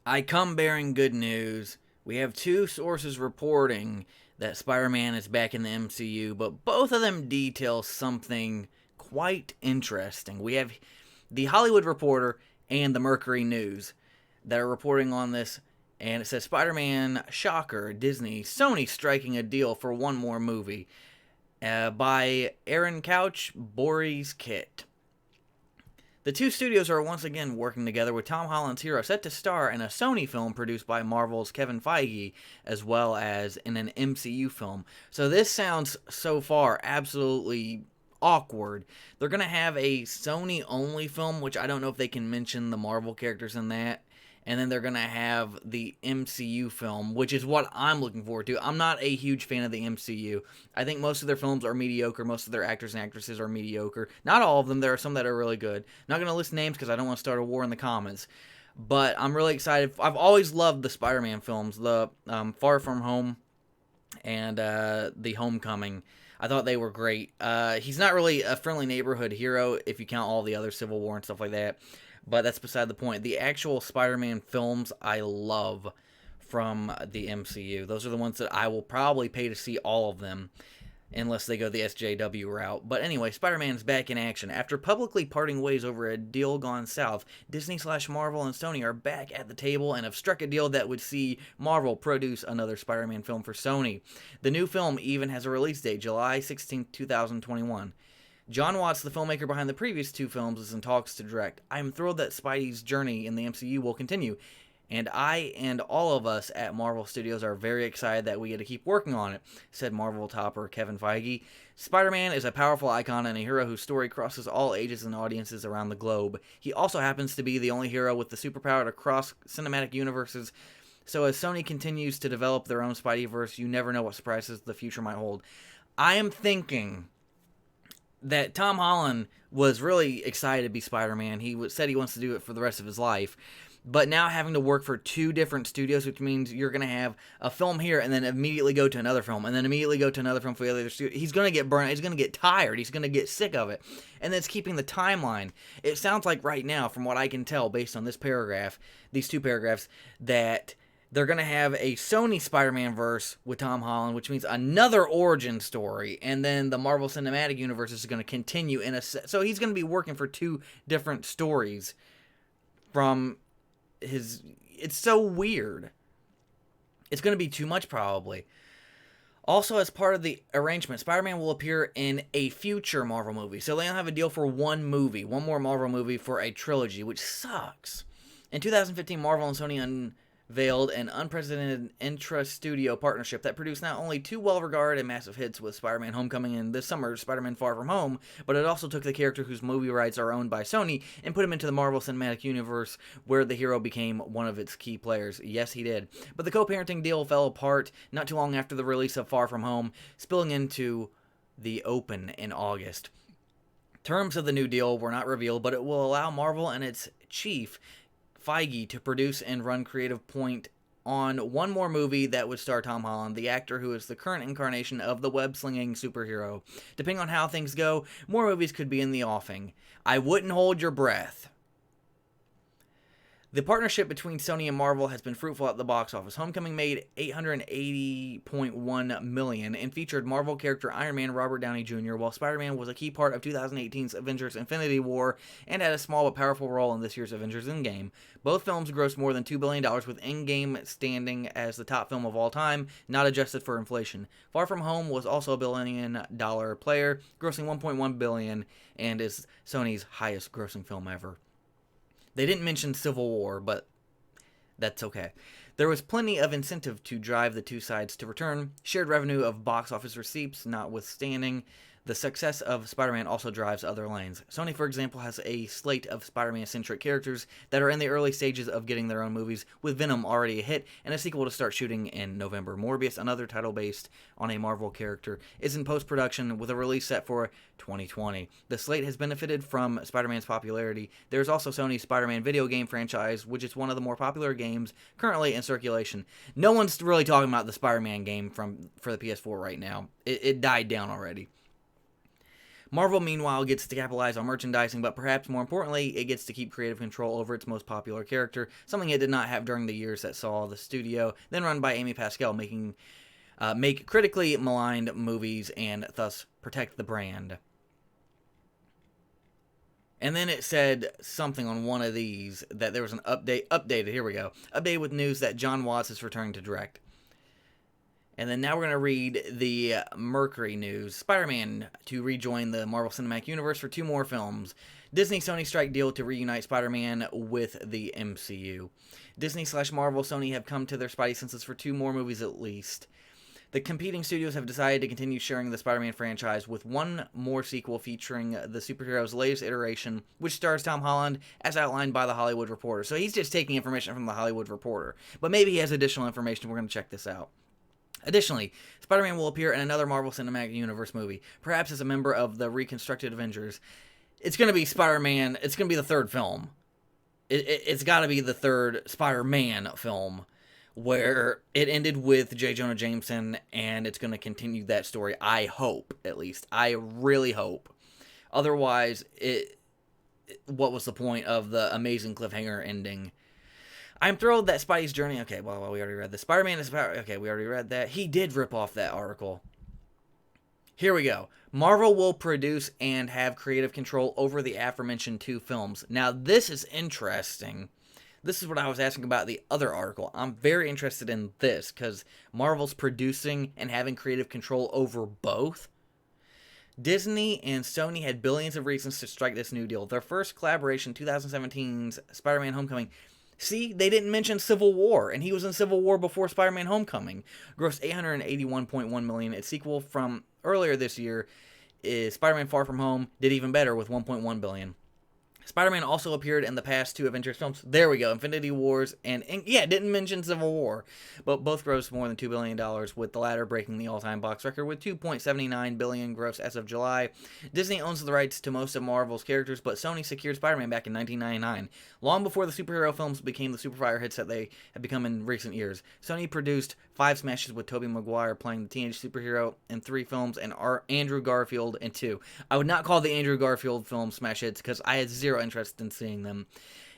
I come bearing good news. We have two sources reporting that Spider-Man is back in the MCU, but both of them detail something quite interesting. We have the Hollywood Reporter and the Mercury News that are reporting on this, and it says Spider-Man, shocker, Disney, Sony striking a deal for one more movie by Aaron Couch, Boris Kit. The two studios are once again working together, with Tom Holland's hero set to star in a Sony film produced by Marvel's Kevin Feige, as well as in an MCU film. So this sounds so far absolutely awkward. They're going to have a Sony only film, which I don't know if they can mention the Marvel characters in that. And then they're going to have the MCU film, which is what I'm looking forward to. I'm not a huge fan of the MCU. I think most of their films are mediocre. Most of their actors and actresses are mediocre. Not all of them. There are some that are really good. Not going to list names because I don't want to start a war in the comments. But I'm really excited. I've always loved the Spider-Man films. The Far From Home and the Homecoming. I thought they were great. He's not really a friendly neighborhood hero if you count all the other Civil War and stuff like that. But that's beside the point. The actual Spider-Man films I love from the MCU. Those are the ones that I will probably pay to see all of them, unless they go the SJW route. But anyway, Spider-Man's back in action. After publicly parting ways over a deal gone south, Disney/Marvel and Sony are back at the table and have struck a deal that would see Marvel produce another Spider-Man film for Sony. The new film even has a release date, July 16, 2021. John Watts, the filmmaker behind the previous two films, is in talks to direct. I am thrilled that Spidey's journey in the MCU will continue, and I and all of us at Marvel Studios are very excited that we get to keep working on it, said Marvel topper Kevin Feige. Spider-Man is a powerful icon and a hero whose story crosses all ages and audiences around the globe. He also happens to be the only hero with the superpower to cross cinematic universes. So as Sony continues to develop their own Spideyverse, you never know what surprises the future might hold. I am thinking that Tom Holland was really excited to be Spider-Man. He said he wants to do it for the rest of his life. But now having to work for two different studios, which means you're going to have a film here and then immediately go to another film and then immediately go to another film for the other studio. He's going to get burnt. He's going to get tired. He's going to get sick of it. And that's keeping the timeline. It sounds like right now, from what I can tell based on this paragraph, these two paragraphs, that they're going to have a Sony Spider-Man verse with Tom Holland, which means another origin story. And then the Marvel Cinematic Universe is going to continue in a... So he's going to be working for two different stories from his... It's so weird. It's going to be too much, probably. Also, as part of the arrangement, Spider-Man will appear in a future Marvel movie. So they only have a deal for one movie. One more Marvel movie for a trilogy, which sucks. In 2015, Marvel and Sony unveiled an unprecedented intra-studio partnership that produced not only two well-regarded and massive hits with Spider-Man Homecoming and this summer's Spider-Man Far From Home, but it also took the character whose movie rights are owned by Sony and put him into the Marvel Cinematic Universe, where the hero became one of its key players. Yes, he did. But the co-parenting deal fell apart not too long after the release of Far From Home, spilling into the open in August. Terms of the new deal were not revealed, but it will allow Marvel and its chief Feige to produce and run creative point on one more movie that would star Tom Holland, the actor who is the current incarnation of the web-slinging superhero. Depending on how things go, more movies could be in the offing. I wouldn't hold your breath. The partnership between Sony and Marvel has been fruitful at the box office. Homecoming made $880.1 million and featured Marvel character Iron Man Robert Downey Jr., while Spider-Man was a key part of 2018's Avengers Infinity War and had a small but powerful role in this year's Avengers Endgame. Both films grossed more than $2 billion, with Endgame standing as the top film of all time, not adjusted for inflation. Far From Home was also a billion-dollar player, grossing $1.1 billion, and is Sony's highest grossing film ever. They didn't mention Civil War, but that's okay. There was plenty of incentive to drive the two sides to return. Shared revenue of box office receipts notwithstanding, the success of Spider-Man also drives other lanes. Sony, for example, has a slate of Spider-Man-centric characters that are in the early stages of getting their own movies, with Venom already a hit, and a sequel to start shooting in November. Morbius, another title based on a Marvel character, is in post-production with a release set for 2020. The slate has benefited from Spider-Man's popularity. There's also Sony's Spider-Man video game franchise, which is one of the more popular games currently in circulation. No one's really talking about the Spider-Man game for the PS4 right now. It died down already. Marvel, meanwhile, gets to capitalize on merchandising, but perhaps more importantly, it gets to keep creative control over its most popular character, something it did not have during the years that saw the studio, then run by Amy Pascal, make critically maligned movies and thus protect the brand. And then it said something on one of these that there was an updated, here we go, updated with news that John Watts is returning to direct. And then now we're going to read the Mercury news. Spider-Man to rejoin the Marvel Cinematic Universe for 2 more films. Disney-Sony strike deal to reunite Spider-Man with the MCU. Disney/Marvel, Sony have come to their Spidey senses for 2 more movies at least. The competing studios have decided to continue sharing the Spider-Man franchise with 1 more sequel featuring the superhero's latest iteration, which stars Tom Holland, as outlined by The Hollywood Reporter. So he's just taking information from The Hollywood Reporter. But maybe he has additional information. We're going to check this out. Additionally, Spider-Man will appear in another Marvel Cinematic Universe movie, perhaps as a member of the reconstructed Avengers. It's going to be Spider-Man. It's going to be the 3rd film. It's got to be the 3rd Spider-Man film, where it ended with J. Jonah Jameson, and it's going to continue that story. I hope, at least. I really hope. Otherwise, what was the point of the amazing cliffhanger ending? I'm thrilled that Spidey's journey... Okay, well, we already read this. Spider-Man is... Okay, we already read that. He did rip off that article. Here we go. Marvel will produce and have creative control over the aforementioned 2 films. Now, this is interesting. This is what I was asking about the other article. I'm very interested in this, because Marvel's producing and having creative control over both. Disney and Sony had billions of reasons to strike this new deal. Their first collaboration, 2017's Spider-Man Homecoming... See, they didn't mention Civil War, and he was in Civil War before Spider-Man Homecoming. Grossed $881.1 million. Its sequel from earlier this year is Spider-Man Far From Home, did even better with $1.1 billion. Spider-Man also appeared in the past 2 Avengers films. There we go, Infinity Wars, and yeah, didn't mention Civil War, but both grossed more than $2 billion, with the latter breaking the all-time box record with $2.79 billion gross as of July. Disney owns the rights to most of Marvel's characters, but Sony secured Spider-Man back in 1999, long before the superhero films became the super-fire hits that they have become in recent years. Sony produced 5 smashes with Tobey Maguire playing the teenage superhero in 3 films, and Andrew Garfield in 2. I would not call the Andrew Garfield film smash hits, because I had zero interest in seeing them.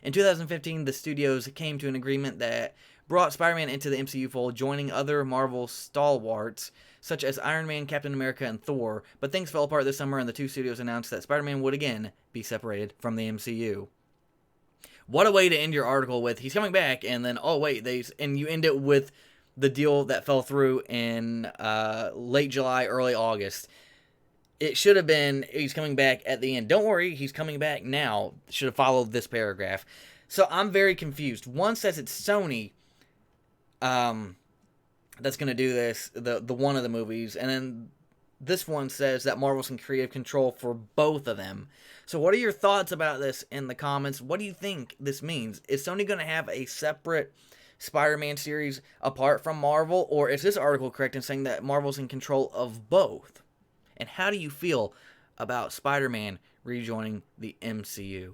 In 2015, the studios came to an agreement that brought Spider-Man into the MCU fold, joining other Marvel stalwarts such as Iron Man, Captain America, and Thor, but things fell apart this summer and the 2 studios announced that Spider-Man would again be separated from the MCU. What a way to end your article with, he's coming back, and then, oh wait, and you end it with the deal that fell through in late July, early August. It should have been, he's coming back at the end. Don't worry, he's coming back now. Should have followed this paragraph. So I'm very confused. One says it's Sony that's going to do this, the one of the movies, and then this one says that Marvel's in creative control for both of them. So what are your thoughts about this in the comments? What do you think this means? Is Sony going to have a separate Spider-Man series apart from Marvel, or is this article correct in saying that Marvel's in control of both? And how do you feel about Spider-Man rejoining the MCU?